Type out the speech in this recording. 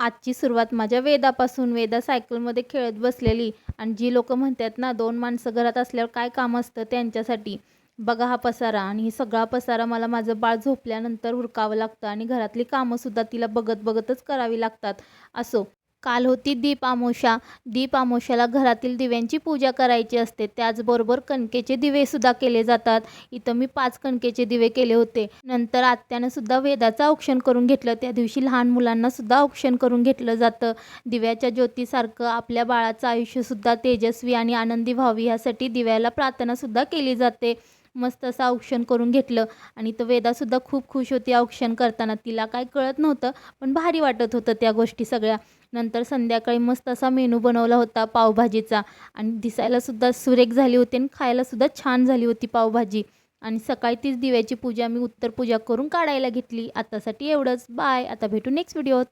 आजची सुरुवात माझ्या वेदापासून. वेदा सायकलमध्ये खेळत बसलेली आणि जी लोकं म्हणतात ना, 2 माणसं घरात असल्यावर काय काम असतं त्यांच्यासाठी. बघा हा पसारा आणि ही सगळा पसारा मला माझं बाळ झोपल्यानंतर उरकावं लागतं आणि घरातली कामंसुद्धा तिला बघत-बघतच करावी लागतात. असो, काल होती दीप-अमावस्या. दीप-अमावस्याला घरातील दिव्यांची पूजा करायची असते. त्याचबरोबर कणकेचे दिवेसुद्धा केले जातात. इथं मी 5 कणकेचे दिवे केले होते. नंतर आत्यानं सुद्धा वेदाचं औक्षण करून घेतलं. त्या दिवशी लहान मुलांनासुद्धा औक्षण करून घेतलं जातं. दिव्याच्या ज्योतीसारखं आपल्या बाळाचं आयुष्यसुद्धा तेजस्वी आणि आनंदी व्हावी यासाठी दिव्याला प्रार्थनासुद्धा केली जाते. मस्त असं औक्षण करून घेतलं आणि तर वेदासुद्धा खूप खुश होती औक्षण करताना. तिला काय कळत नव्हतं, पण भारी वाटत होतं त्या गोष्टी सगळ्या. नंतर संध्याकाळी मस्त असा मेनू बनवला होता पावभाजीचा आणि दिसायलासुद्धा सुरेख झाली होती आणि खायलासुद्धा छान झाली होती पावभाजी. आणि सकाळी तीच दिव्याची पूजा मी उत्तर पूजा करून काढायला घेतली. आतासाठी एवढंच. बाय. आता भेटू नेक्स्ट व्हिडिओत.